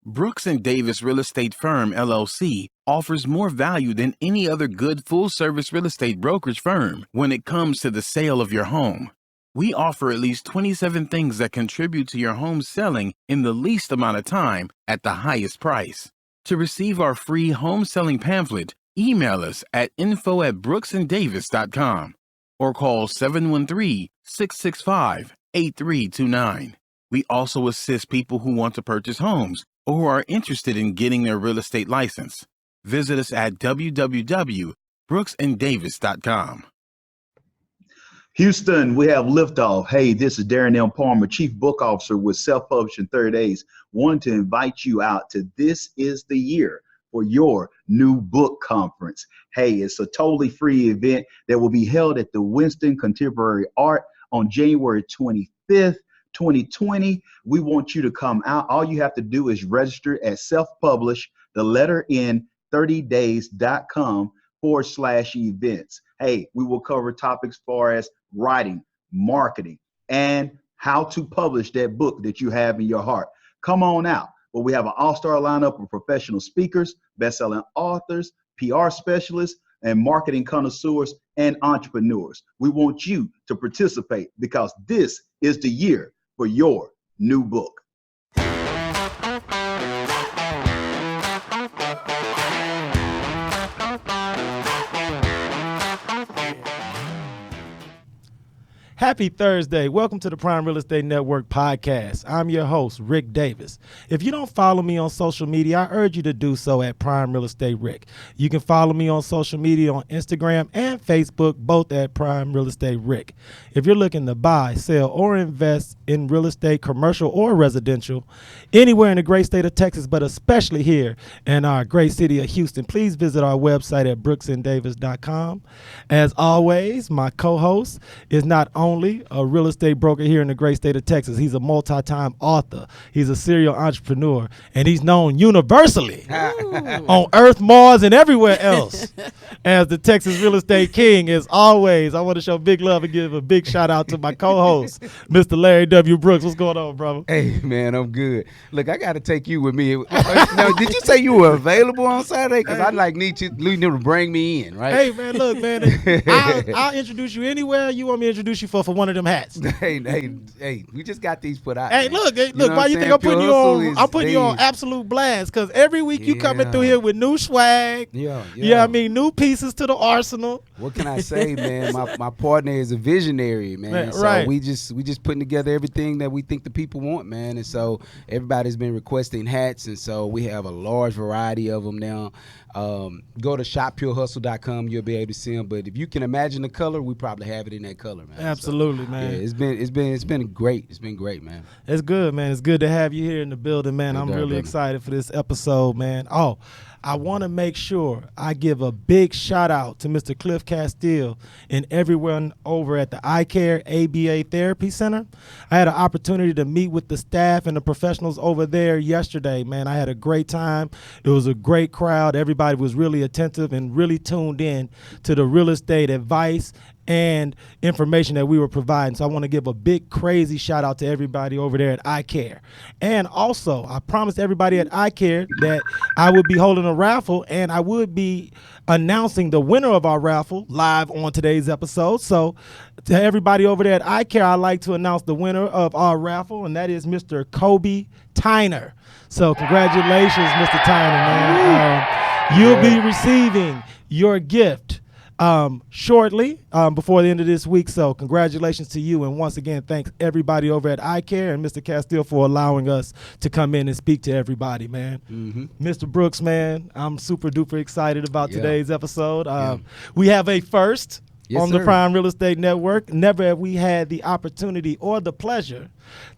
Brooks and Davis Real Estate Firm, LLC, offers more value than any other good full-service real estate brokerage firm when it comes to the sale of your home. We offer at least 27 things that contribute to your home selling in the least amount of time at the highest price. To receive our free home selling pamphlet, email us at info@brooksanddavis.com or call 713-665-8329. We also assist people who want to purchase homes or who are interested in getting their real estate license. Visit us at www.brooksanddavis.com. Houston, we have liftoff. Hey, this is Darren M. Palmer, Chief Book Officer with Self-Publishing 30 Days. Want to invite you out to This Is the Year for your new book conference. Hey, it's a totally free event that will be held at the Winston Contemporary Art on January 25th, 2020. We want you to come out. All you have to do is register at self-publish, the letter N, 30days.com/events. Hey, we will cover topics far as writing, marketing, and how to publish that book that you have in your heart. Come on out. But we have an all-star lineup of professional speakers, best-selling authors, PR specialists, and marketing connoisseurs and entrepreneurs. We want you to participate because this is the year for your new book. Happy Thursday. Welcome to the Prime Real Estate Network podcast. I'm your host, Ric Davis. If you don't follow me on social media, I urge you to do so at Prime Real Estate Ric. You can follow me on social media on Instagram and Facebook, both at Prime Real Estate Ric. If you're looking to buy, sell, or invest in real estate, commercial or residential, anywhere in the great state of Texas, but especially here in our great city of Houston, please visit our website at brooksanddavis.com. As always, my co-host is not only a real estate broker here in the great state of Texas. He's a multi-time author. He's a serial entrepreneur, and he's known universally on Earth, Mars, and everywhere else as the Texas real estate king. As always, I want to show big love and give a big shout out to my co-host, Mr. Larry W. Brooks. What's going on, brother? Hey, man, I'm good. Look, I got to take you with me. Now, did you say you were available on Saturday? Because I'd need you to bring me in, right? Hey, man, look, man, I'll introduce you anywhere you want me to introduce you for one of them hats. Hey, we just got these put out. Hey, man. look, You know why you think I'm putting you on? I'm putting you on absolute blast because every week you coming through here with new swag. Yeah, I mean, new pieces to the arsenal. What can I say, man? My partner is a visionary, man. So right. we just putting together everything that we think the people want, man. And so everybody's been requesting hats, and so we have a large variety of them now. Go to shoppurehustle.com. You'll be able to see them. But if you can imagine the color, we probably have it in that color, man. Absolutely, so, man. Yeah, it's been great. It's been great, man. It's good, man. It's good to have you here in the building, man. I'm really excited for this episode, man. Oh, I want to make sure I give a big shout out to Mr. Cliff Castile and everyone over at the iCare ABA Therapy Center. I had an opportunity to meet with the staff and the professionals over there yesterday, man. I had a great time. It was a great crowd. Everybody was really attentive and really tuned in to the real estate advice and information that we were providing. So I want to give a big crazy shout out to everybody over there at iCare. And also, I promised everybody at iCare that I would be holding a raffle and I would be announcing the winner of our raffle live on today's episode. So to everybody over there at iCare, I'd like to announce the winner of our raffle, and that is Mr. Kobe Tyner. So congratulations, Mr. Tyner, man. You'll be receiving your gift shortly before the end of this week. So congratulations to you. And once again, thanks everybody over at iCare and Mr. Castile for allowing us to come in and speak to everybody, man. Mr. Brooks, man, I'm super duper excited about today's episode. We have a first on the Prime Real Estate Network. Never have we had the opportunity or the pleasure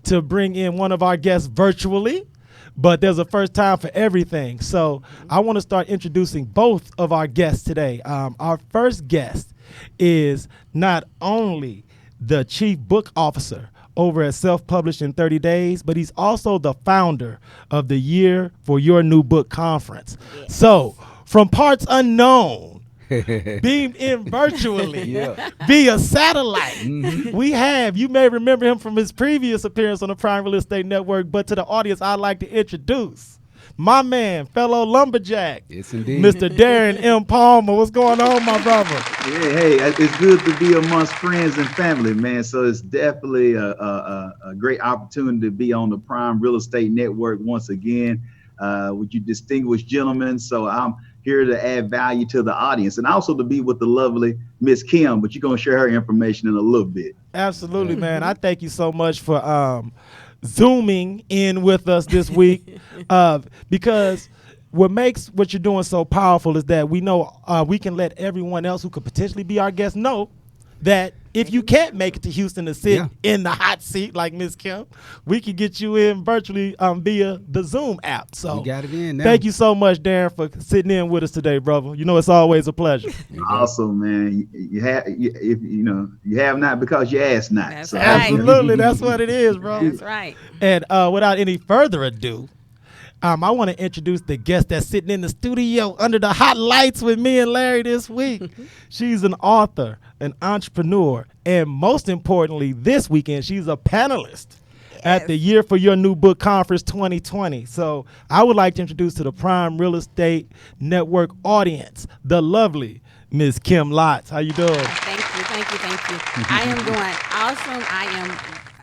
to bring in one of our guests virtually. But there's a first time for everything. So I want to start introducing both of our guests today. Our first guest is not only the Chief Book Officer over at Self-Published in 30 Days, but he's also the founder of the Year for Your New Book Conference. Yes. So from parts unknown, beamed in virtually via satellite. You may remember him from his previous appearance on the Prime Real Estate Network, but to the audience, I'd like to introduce my man, fellow lumberjack, Yes, indeed. Mr. Darren M. Palmer. What's going on, my brother? Hey, it's good to be amongst friends and family, man. So it's definitely a great opportunity to be on the Prime Real Estate Network once again with you distinguished gentlemen. So I'm here to add value to the audience and also to be with the lovely Miss Kim, but you're going to share her information in a little bit. Absolutely, man. I thank you so much for Zooming in with us this week because what makes what you're doing so powerful is that we know we can let everyone else who could potentially be our guest know that if you can't make it to Houston to sit in the hot seat like Miss Kim, we can get you in virtually via the Zoom app. So we got it in now. Thank you so much, Darren, for sitting in with us today, brother. You know it's always a pleasure. Awesome, man. You have not because you ask not. That's so right. Absolutely, that's what it is, bro. That's right. And without any further ado, I want to introduce the guest that's sitting in the studio under the hot lights with me and Larry this week. She's an author, an entrepreneur, and most importantly, this weekend, she's a panelist at the Year for Your New Book Conference 2020. So I would like to introduce to the Prime Real Estate Network audience, the lovely Ms. Kim Lotts. How you doing? Thank you. I am doing awesome.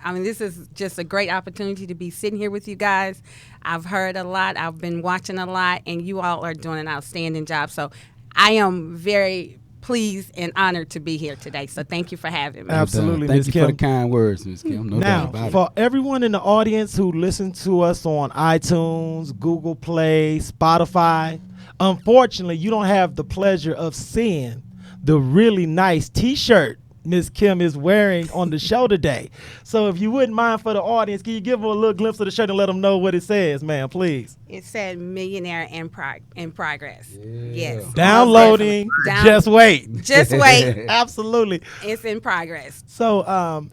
I mean, this is just a great opportunity to be sitting here with you guys. I've heard a lot. I've been watching a lot, and you all are doing an outstanding job. So I am very pleased and honored to be here today. So thank you for having me. Absolutely, Thank Ms. you Kim. for the kind words, Ms. Kim. No doubt Now, about for it. everyone in the audience who listens to us on iTunes, Google Play, Spotify, unfortunately, you don't have the pleasure of seeing the really nice T-shirt Ms. Kim is wearing on the show today. So if you wouldn't mind for the audience, can you give them a little glimpse of the shirt and let them know what it says, man, please? It said millionaire in progress. Yes. Downloading. Just wait. Just wait. Absolutely. It's in progress. So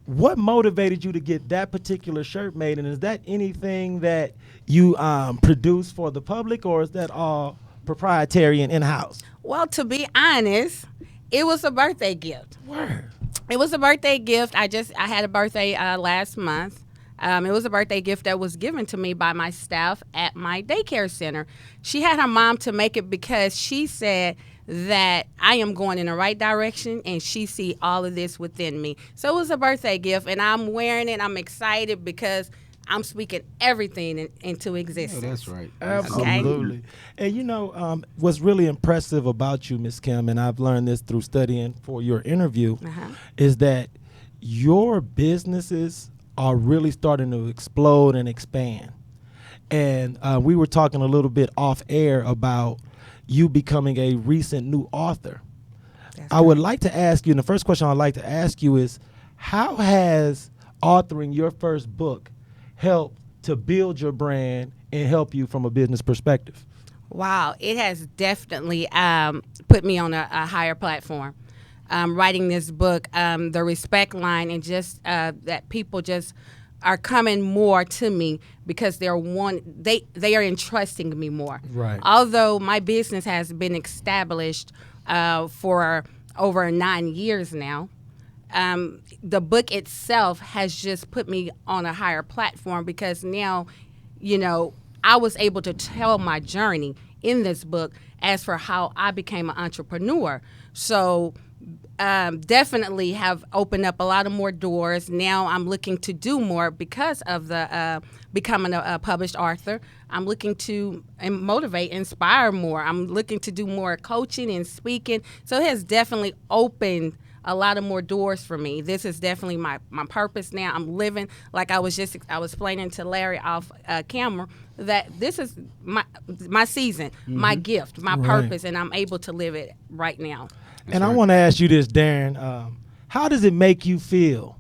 what motivated you to get that particular shirt made? And is that anything that you produce for the public, or is that all proprietary and in-house? Well, to be honest, it was a birthday gift. Word. It was a birthday gift. I had a birthday last month. It was a birthday gift that was given to me by my staff at my daycare center. She had her mom to make it because she said that I am going in the right direction and she see all of this within me. So it was a birthday gift, and I'm wearing it. I'm excited because I'm speaking everything into existence. Oh, that's right. Absolutely. Okay. And you know, what's really impressive about you, Ms. Kim, and I've learned this through studying for your interview, is that your businesses are really starting to explode and expand. And we were talking a little bit off air about you becoming a recent new author. I would like to ask you, and the first question I'd like to ask you is, how has authoring your first book help to build your brand and help you from a business perspective? Wow, it has definitely put me on a higher platform. Writing this book, the respect line, and just that people just are coming more to me because they are entrusting me more. Right. Although my business has been established for over 9 years now, the book itself has just put me on a higher platform because now, you know, I was able to tell my journey in this book as for how I became an entrepreneur. So definitely have opened up a lot of more doors. Now I'm looking to do more because of the becoming a published author. I'm looking to motivate, inspire more. I'm looking to do more coaching and speaking. So it has definitely opened a lot of more doors for me. This is definitely my purpose now. I'm living like I was explaining to Larry off camera that this is my season, my gift, my purpose, and I'm able to live it right now. And I want to ask you this, Darren. How does it make you feel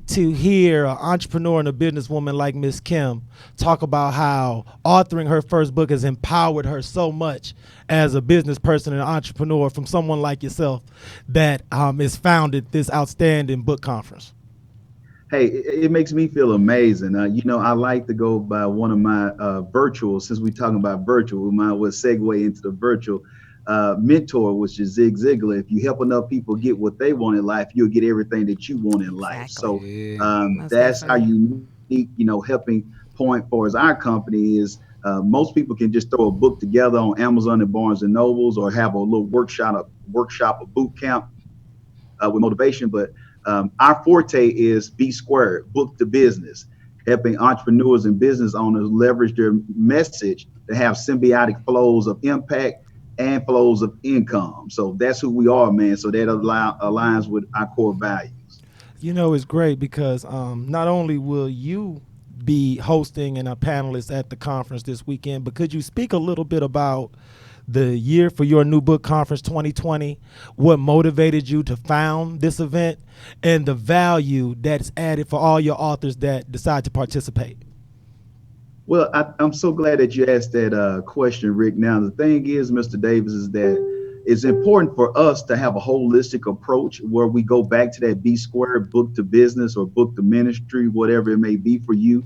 to hear an entrepreneur and a businesswoman like Miss Kim talk about how authoring her first book has empowered her so much as a business person and entrepreneur from someone like yourself that has founded this outstanding book conference? Hey, it makes me feel amazing. You know, I like to go by one of my virtual, since we're talking about virtual, we might well segue into the virtual mentor, which is Zig Ziglar. If you help enough people get what they want in life, you'll get everything that you want in life. Exactly. So that's our unique, you know, helping point for us. Our company is Most people can just throw a book together on Amazon and Barnes and Nobles, or have a little workshop, a boot camp with motivation. But our forte is B squared, book to business, helping entrepreneurs and business owners leverage their message to have symbiotic flows of impact and flows of income. So that's who we are, man. So that aligns with our core values. You know, it's great because not only will you be hosting and a panelist at the conference this weekend, but could you speak a little bit about the year for your new book conference 2020, what motivated you to found this event, and the value that's added for all your authors that decide to participate? Well, I'm so glad that you asked that question, Rick. Now, the thing is, Mr. Davis, is that it's important for us to have a holistic approach where we go back to that B squared, book to business or book to ministry, whatever it may be for you,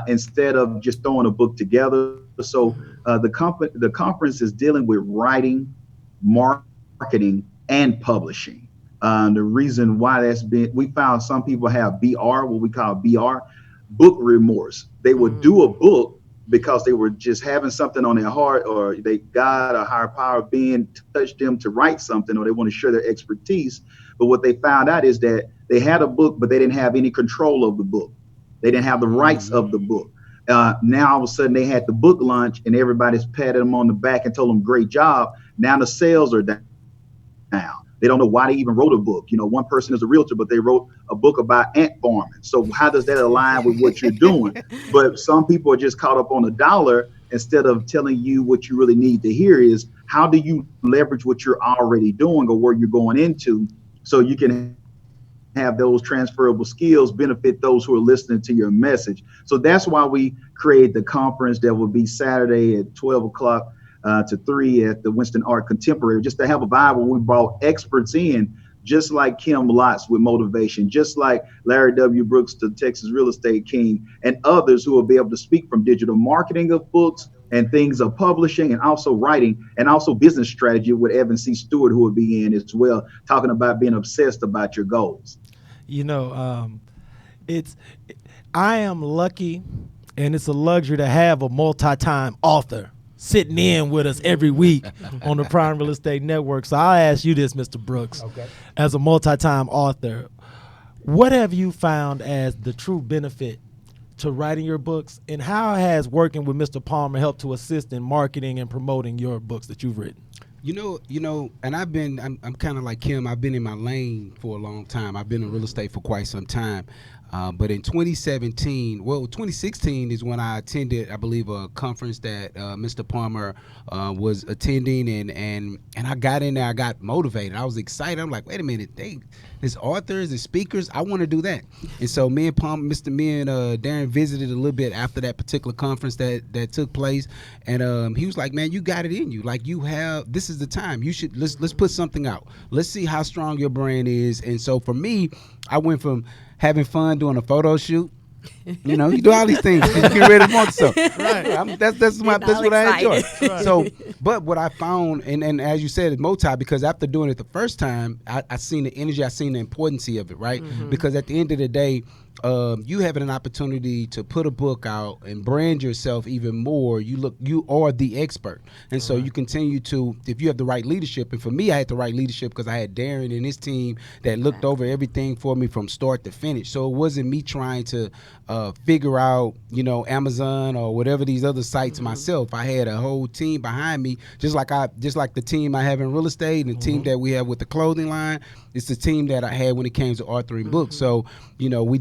instead of just throwing a book together. So the conference is dealing with writing, marketing, and publishing. The reason why we found some people have BR, what we call BR, book remorse. They would do a book because they were just having something on their heart, or they got a higher power being touched them to write something, or they want to share their expertise. But what they found out is that they had a book, but they didn't have any control of the book. They didn't have the rights of the book. Now all of a sudden they had the book launch and everybody's patted them on the back and told them great job. Now the sales are down. They don't know why they even wrote a book. You know, one person is a realtor, but they wrote a book about ant farming. So how does that align with what you're doing? But some people are just caught up on the dollar instead of telling you what you really need to hear is how do you leverage what you're already doing or where you're going into so you can have those transferable skills benefit those who are listening to your message. So that's why we created the conference that will be Saturday at 12 o'clock to 3 at the Winston Art Contemporary, just to have a vibe where we brought experts in, just like Kim Lotts with motivation, just like Larry W. Brooks, the Texas Real Estate King, and others who will be able to speak from digital marketing of books and things of publishing and also writing and also business strategy with Evan C. Stewart, who will be in as well, talking about being obsessed about your goals. You know, I am lucky, and it's a luxury to have a multi-time author sitting in with us every week on the Prime Real Estate Network. So I'll ask you this, Mr. Brooks. Okay. As a multi-time author, what have you found as the true benefit to writing your books, and how has working with Mr. Palmer helped to assist in marketing and promoting your books that you've written? You know, and I'm kind of like Kim. I've been in my lane for a long time. I've been in real estate for quite some time. But in 2016 is when I attended, I believe, a conference that Mr. Palmer was attending, and I got in there. I got motivated. I was excited. I'm like, wait a minute, there's authors and speakers. I want to do that. And so me and Darren visited a little bit after that particular conference that took place, and he was like, man, you got it in you. Like, this is the time. You should let's put something out. Let's see how strong your brand is. And so for me, I went from having fun doing a photo shoot. You know, you do all these things. You get ready to want something. Right. That's what I enjoy. Right. So, but what I found, and as you said, it's multi, because after doing it the first time, I seen the energy, I seen the importance of it, right? Mm-hmm. Because at the end of the day, you having an opportunity to put a book out and brand yourself even more. You are the expert, and so you continue to, if you have the right leadership. And for me, I had the right leadership because I had Darren and his team that looked over everything for me from start to finish. So it wasn't me trying to figure out, Amazon or whatever these other sites myself. I had a whole team behind me, just like the team I have in real estate and the team that we have with the clothing line. It's the team that I had when it came to authoring books. So, we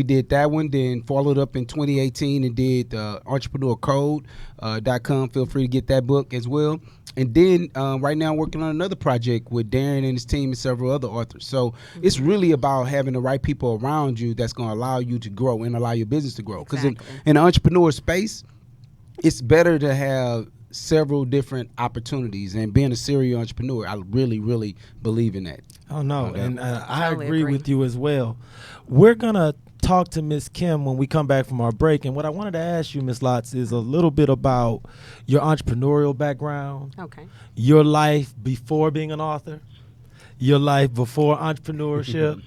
did that one, then followed up in 2018 and did EntrepreneurCode.com. Feel free to get that book as well. And then right now I'm working on another project with Darren and his team and several other authors. So it's really about having the right people around you that's going to allow you to grow and allow your business to grow. Because in the entrepreneur space, it's better to have several different opportunities, and being a serial entrepreneur, I really, really believe in that. Oh, no, and I agree with you as well. We're going to talk to Miss Kim when we come back from our break, and what I wanted to ask you, Ms. Lotts, is a little bit about your entrepreneurial background, your life before being an author, your life before entrepreneurship,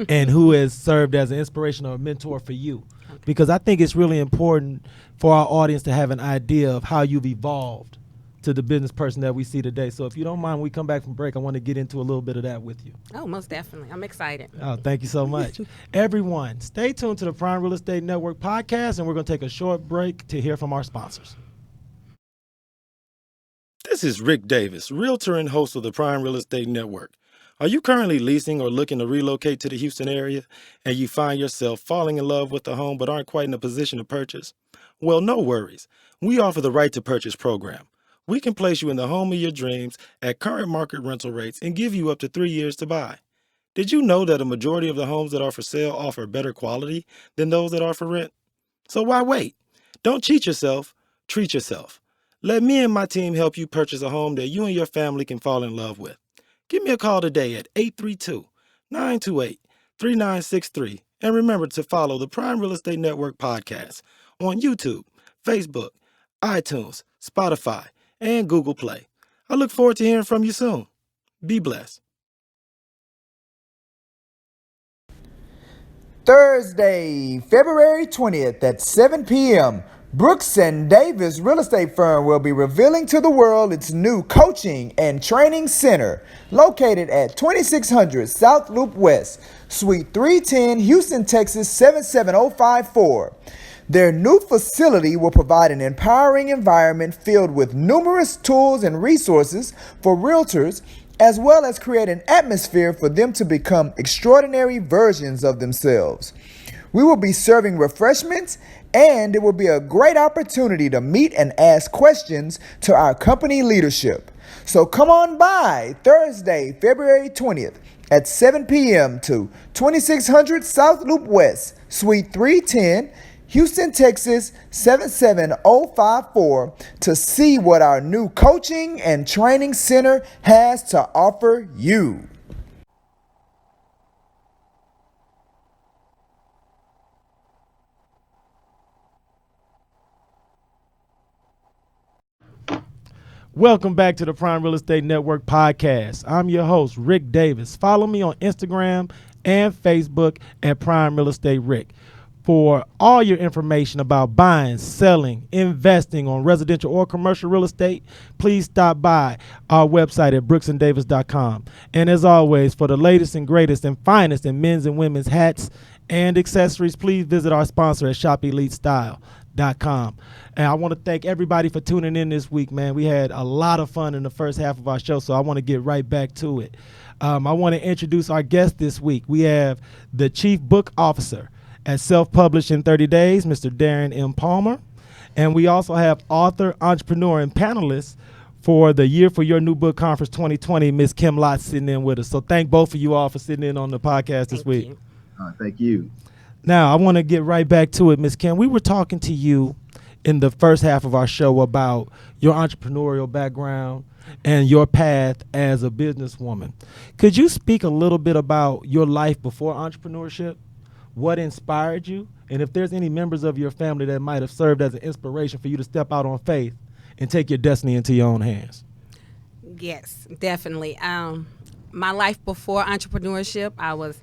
and who has served as an inspiration or a mentor for you. because I think it's really important for our audience to have an idea of how you've evolved to the business person that we see today. So if you don't mind, when we come back from break, I want to get into a little bit of that with you. Oh, most definitely. I'm excited. Oh, thank you so much. Everyone, stay tuned to the Prime Real Estate Network podcast, and we're going to take a short break to hear from our sponsors. This is Rick Davis, realtor and host of the Prime Real Estate Network. Are you currently leasing or looking to relocate to the Houston area and you find yourself falling in love with a home but aren't quite in a position to purchase? Well, no worries. We offer the Right to Purchase program. We can place you in the home of your dreams at current market rental rates and give you up to 3 years to buy. Did you know that a majority of the homes that are for sale offer better quality than those that are for rent? So why wait? Don't cheat yourself, treat yourself. Let me and my team help you purchase a home that you and your family can fall in love with. Give me a call today at 832-928-3963. And remember to follow the Prime Real Estate Network podcast on YouTube, Facebook, iTunes, Spotify, and Google Play. I look forward to hearing from you soon. Be blessed. Thursday, February 20th at 7 p.m., Brooks and Davis Real Estate Firm will be revealing to the world its new coaching and training center located at 2600 South Loop West, Suite 310, Houston, Texas 77054. Their new facility will provide an empowering environment filled with numerous tools and resources for realtors, as well as create an atmosphere for them to become extraordinary versions of themselves. We will be serving refreshments, and it will be a great opportunity to meet and ask questions to our company leadership. So come on by Thursday, February 20th at 7 p.m. to 2600 South Loop West, Suite 310, Houston, Texas 77054 to see what our new coaching and training center has to offer you. Welcome back to the Prime Real Estate Network podcast. I'm your host, Rick Davis. Follow me on Instagram and Facebook at Prime Real Estate Rick. For all your information about buying, selling, investing on residential or commercial real estate, please stop by our website at brooksanddavis.com. And as always, for the latest and greatest and finest in men's and women's hats and accessories, please visit our sponsor at shopelitestyle.com. And I want to thank everybody for tuning in this week, man. We had a lot of fun in the first half of our show, so I want to get right back to it. I want to introduce our guest this week. We have the Chief Book Officer at Self-Published in 30 Days, Mr. Darren M. Palmer. And we also have author, entrepreneur, and panelist for the Year for Your New Book Conference 2020, Ms. Kim Lotts, sitting in with us. So thank both of you all for sitting in on the podcast this week. Thank you. Now, I want to get right back to it, Ms. Kim. We were talking to you in the first half of our show about your entrepreneurial background and your path as a businesswoman. Could you speak a little bit about your life before entrepreneurship? What inspired you? And if there's any members of your family that might have served as an inspiration for you to step out on faith and take your destiny into your own hands? Yes, definitely. My life before entrepreneurship, I was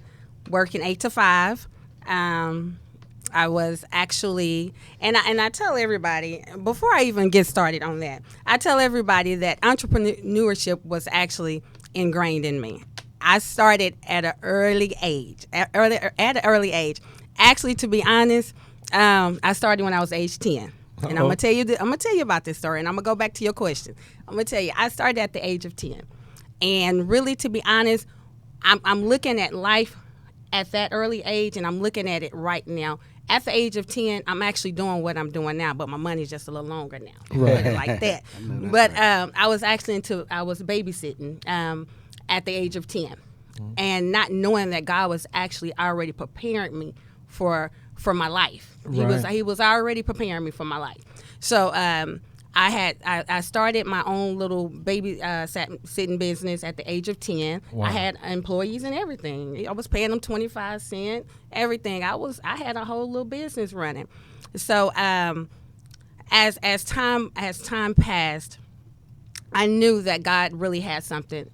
working 8 to 5. I was actually, and I tell everybody, before I even get started on that, I tell everybody that entrepreneurship was actually ingrained in me. I started at an early age. Actually, to be honest, I started when I was age 10. And I'm gonna tell you about this story, and I'm gonna go back to your question. I'm gonna tell you, I started at the age of 10, and really, to be honest, I'm looking at life at that early age, and I'm looking at it right now. At the age of 10, I'm actually doing what I'm doing now, but my money's just a little longer now, right? Like that. But I was babysitting at the age of 10, and not knowing that God was actually already preparing me for my life. He was already preparing me for my life. So I started my own little sitting business at the age of 10. Wow. I had employees and everything. I was paying them 25 cents, everything. I had a whole little business running. So as time passed, I knew that God really had something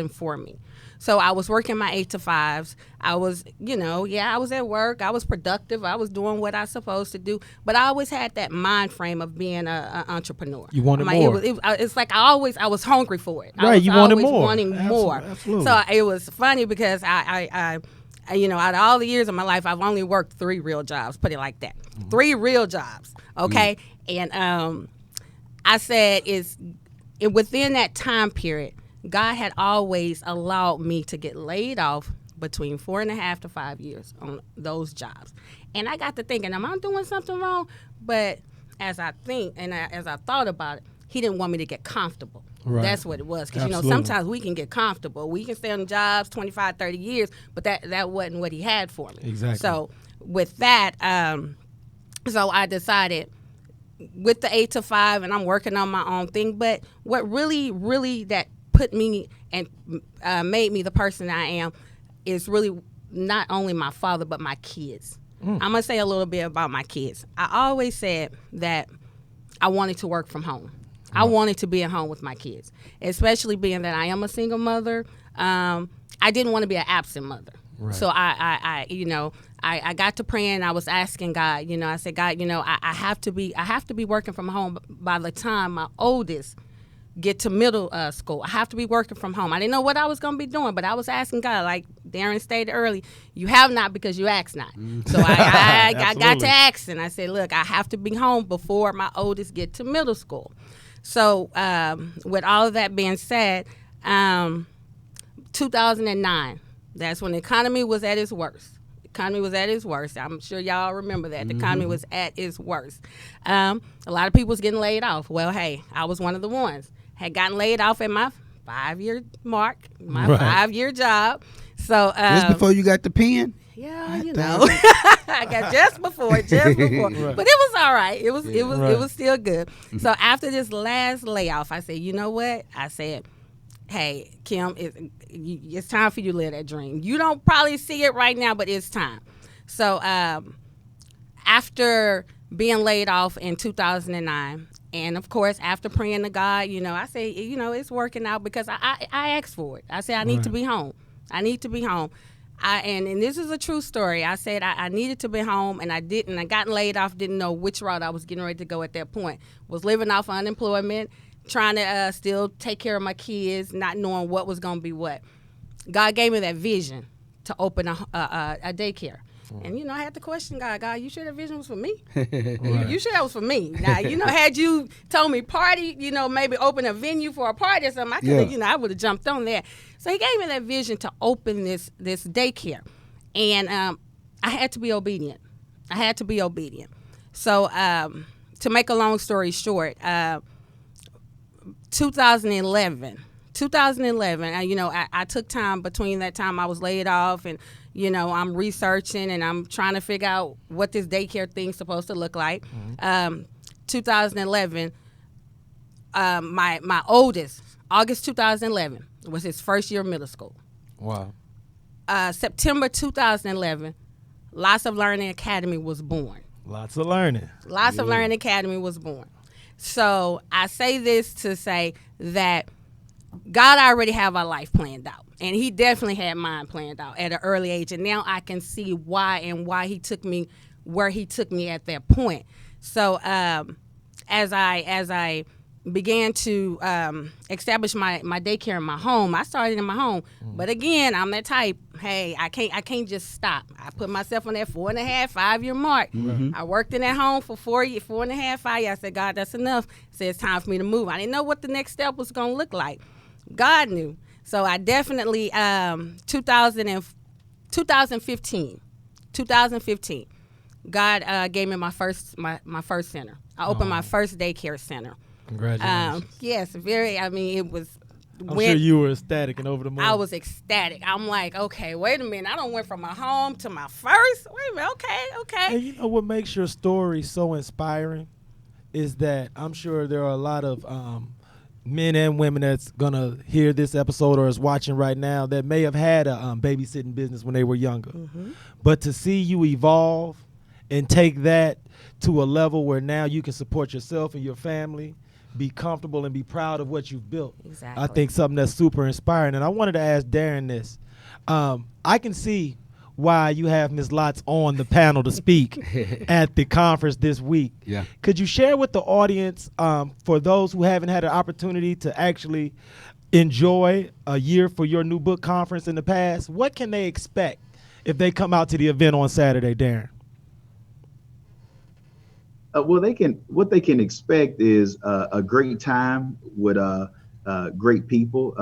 for me. So I was working my 8 to 5s. I was, I was at work. I was productive. I was doing what I was supposed to do. But I always had that mind frame of being an entrepreneur. You wanted more. It's like I was hungry for it. Right, you wanted more. Wanting more. Absolutely. So it was funny because I out of all the years of my life, I've only worked 3 real jobs. Put it like that. 3 real jobs. Okay. And I said within that time period, God had always allowed me to get laid off between 4.5 to 5 years on those jobs. And I got to thinking, am I doing something wrong? But as I thought about it, he didn't want me to get comfortable. Right. That's what it was. Because, sometimes we can get comfortable. We can stay on jobs 25, 30 years, but that wasn't what he had for me. Exactly. So with that, so I decided with the 8 to 5, and I'm working on my own thing. But what really, really that put me and made me the person I am is really not only my father, but my kids. I'm going to say a little bit about my kids. I always said that I wanted to work from home. I wanted to be at home with my kids, especially being that I am a single mother. I didn't want to be an absent mother. Right. So I got to praying. I was asking God, I said, God, I have to be working from home by the time my oldest get to middle school. I have to be working from home. I didn't know what I was going to be doing, but I was asking God, like Darren stated early, you have not because you ask not. So I got to ask, and I said, look, I have to be home before my oldest get to middle school. So with all of that being said, 2009, that's when the economy was at its worst. I'm sure y'all remember that. The economy was at its worst. A lot of people was getting laid off. Well, hey, I was one of the ones. Had gotten laid off at my 5-year mark, my 5-year job. So just before you got the pen? Yeah, I got just before. Right. But it was all right. It was still good. So after this last layoff, I said, you know what? I said, hey, Kim, it's time for you to live that dream. You don't probably see it right now, but it's time. So after being laid off in 2009, and of course, after praying to God, I say, it's working out because I asked for it. I said, I need to be home. I need to be home. And this is a true story. I said I needed to be home, and I didn't. I got laid off, didn't know which route I was getting ready to go at that point. Was living off unemployment, trying to still take care of my kids, not knowing what was going to be what. God gave me that vision to open a daycare. And, I had to question God, you sure that vision was for me? You sure that was for me? Now, had you told me party, maybe open a venue for a party or something, I could have, I would have jumped on that. So he gave me that vision to open this daycare. And I had to be obedient. So to make a long story short, 2011, I took time between that time I was laid off and, I'm researching and I'm trying to figure out what this daycare thing's supposed to look like. 2011, my oldest, August 2011, was his first year of middle school. Wow. September 2011, Lots of Learning Academy was born. Lots of Learning Academy was born. So I say this to say that God already have our life planned out. And he definitely had mine planned out at an early age. And now I can see why he took me where he took me at that point. So as I began to establish my daycare in my home, I started in my home. But again, I'm that type, hey, I can't just stop. I put myself on that 4.5, 5-year mark. I worked in that home for 4.5, 5 years. I said, God, that's enough. I said, it's time for me to move. I didn't know what the next step was going to look like. God knew. So I definitely, 2015, God gave me my first center. I opened my first daycare center. Congratulations. Yes, it was. I'm sure you were ecstatic and over the moon. I was ecstatic. I'm like, okay, wait a minute. I don't went from my home to my first. Wait a minute. Okay. And you know what makes your story so inspiring is that I'm sure there are a lot of men and women that's going to hear this episode or is watching right now that may have had a babysitting business when they were younger. But to see you evolve and take that to a level where now you can support yourself and your family be comfortable and be proud of what you've built. Exactly. I think something that's super inspiring. And I wanted to ask Darren this. I can see why you have Ms. Lotts on the panel to speak at the conference this week. Yeah. Could you share with the audience, for those who haven't had an opportunity to actually enjoy a year for your new book conference in the past, what can they expect if they come out to the event on Saturday, Darren? What they can expect is a great time with great people.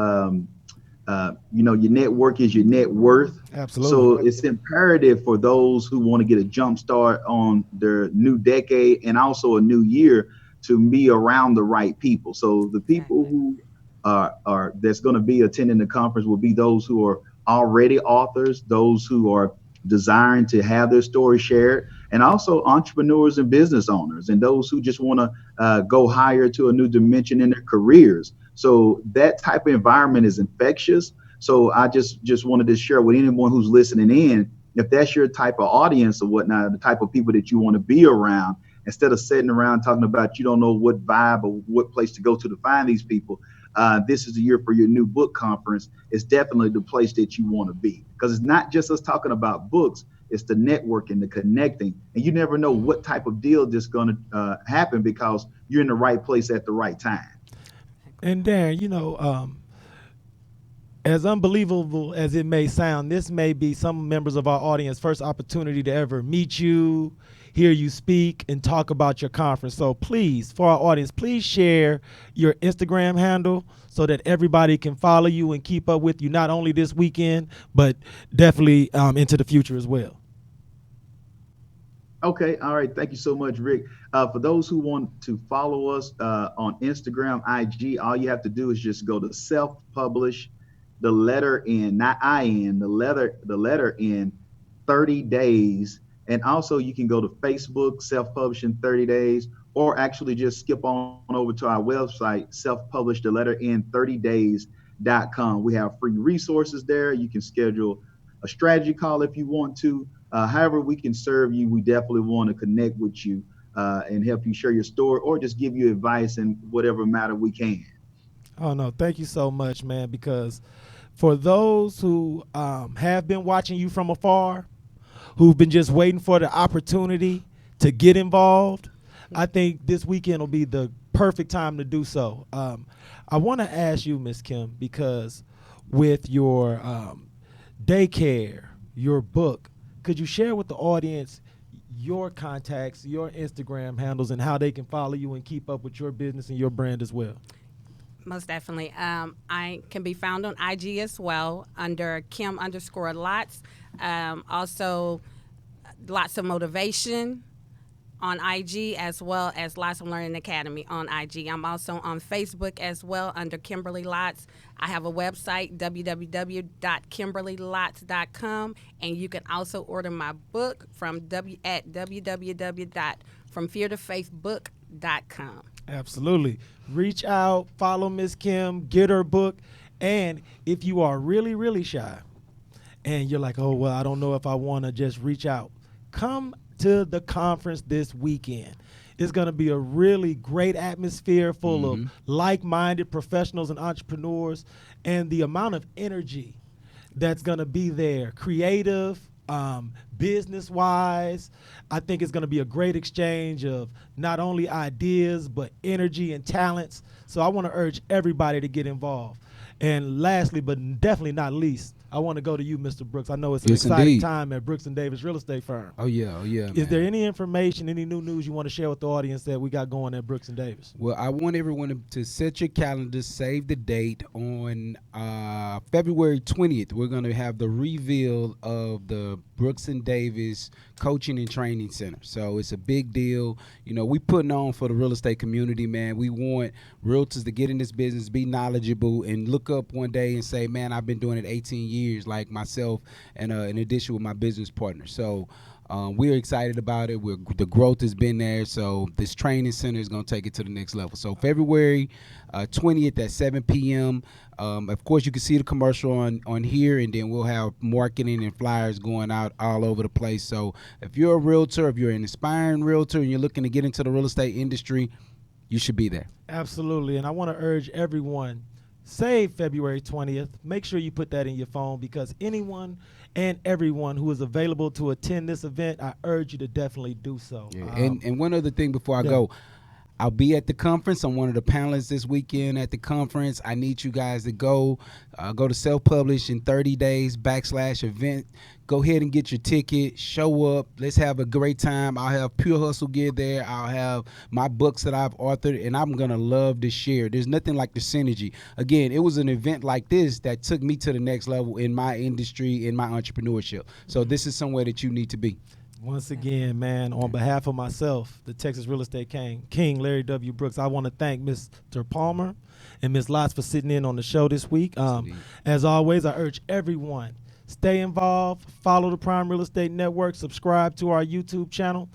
Your network is your net worth. Absolutely. So it's imperative for those who want to get a jump start on their new decade and also a new year to be around the right people. So the people who are that's going to be attending the conference will be those who are already authors, those who are desiring to have their story shared, and also entrepreneurs and business owners, and those who just want to go higher to a new dimension in their careers. So that type of environment is infectious. So I just wanted to share with anyone who's listening in, if that's your type of audience or whatnot, the type of people that you want to be around, instead of sitting around talking about you don't know what vibe or what place to go to find these people, this is the year for your new book conference. It's definitely the place that you want to be, because it's not just us talking about books. It's the networking, the connecting, and you never know what type of deal that's going to happen because you're in the right place at the right time. And Darren, as unbelievable as it may sound, this may be some members of our audience first opportunity to ever meet you, hear you speak, and talk about your conference. So please, for our audience, please share your Instagram handle so that everybody can follow you and keep up with you, not only this weekend, but definitely into the future as well. Okay. All right. Thank you so much, Rick. For those who want to follow us on Instagram, IG, all you have to do is just go to self-publish, the letter N, not I-N, the letter N, 30 days. And also you can go to Facebook, self-publishing 30 days, or actually just skip on over to our website, self-publish, the letter N, 30days.com. We have free resources there. You can schedule a strategy call if you want to. However we can serve you, we definitely want to connect with you and help you share your story or just give you advice in whatever matter we can. Oh, no, thank you so much, man, because for those who have been watching you from afar, who've been just waiting for the opportunity to get involved, I think this weekend will be the perfect time to do so. I want to ask you, Ms. Kim, because with your daycare, your book, could you share with the audience your contacts, your Instagram handles, and how they can follow you and keep up with your business and your brand as well? Most definitely. I can be found on IG as well under Kim_Lotts. Also, Lots of Motivation on IG, as well as Lots of Learning Academy on IG. I'm also on Facebook as well under Kimberly Lotts. I have a website, www.kimberlylotts.com, and you can also order my book at www.fromfeartofaithbook.com. Absolutely. Reach out, follow Ms. Kim, get her book, and if you are really, really shy and you're like, oh, well, I don't know if I want to just reach out, come to the conference this weekend. It's going to be a really great atmosphere full of like-minded professionals and entrepreneurs, and the amount of energy that's going to be there, creative, business-wise. I think it's going to be a great exchange of not only ideas, but energy and talents. So I want to urge everybody to get involved. And lastly, but definitely not least, I want to go to you, Mr. Brooks. I know it's an exciting time at Brooks & Davis Real Estate Firm. Oh, yeah. Is there any information, any new news you want to share with the audience that we got going at Brooks & Davis? Well, I want everyone to set your calendar, save the date. On February 20th, we're going to have the reveal of the Brooks & Davis Coaching and Training Center. So it's a big deal. You know, we putting on for the real estate community, man. We want realtors to get in this business, be knowledgeable, and look up one day and say, man, I've been doing it 18 years like myself, and in addition with my business partner. So we're excited about it. The growth has been there. So this training center is going to take it to the next level. So February 20th at 7 p.m. Of course, you can see the commercial on here, and then we'll have marketing and flyers going out all over the place. So if you're a realtor, if you're an aspiring realtor and you're looking to get into the real estate industry, you should be there. Absolutely. And I want to urge everyone, save February 20th. Make sure you put that in your phone, because anyone and everyone who is available to attend this event, I urge you to definitely do so. Yeah. And one other thing before I go, I'll be at the conference. I'm one of the panelists this weekend at the conference. I need you guys to go to self-publish in 30 days /event. Go ahead and get your ticket. Show up. Let's have a great time. I'll have Pure Hustle gear there. I'll have my books that I've authored, and I'm going to love to share. There's nothing like the synergy. Again, it was an event like this that took me to the next level in my industry, in my entrepreneurship. So this is somewhere that you need to be. Once again, man, on behalf of myself, the Texas Real Estate King, Larry W. Brooks, I want to thank Mr. Palmer and Ms. Lotts for sitting in on the show this week. As always, I urge everyone, stay involved, follow the Prime Real Estate Network, subscribe to our YouTube channel.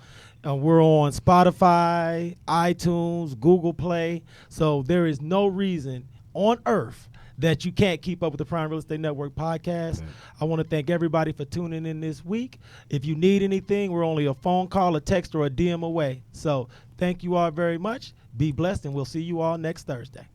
We're on Spotify, iTunes, Google Play. So there is no reason on earth that you can't keep up with the Prime Real Estate Network podcast. Right. I want to thank everybody for tuning in this week. If you need anything, we're only a phone call, a text, or a DM away. So thank you all very much. Be blessed, and we'll see you all next Thursday.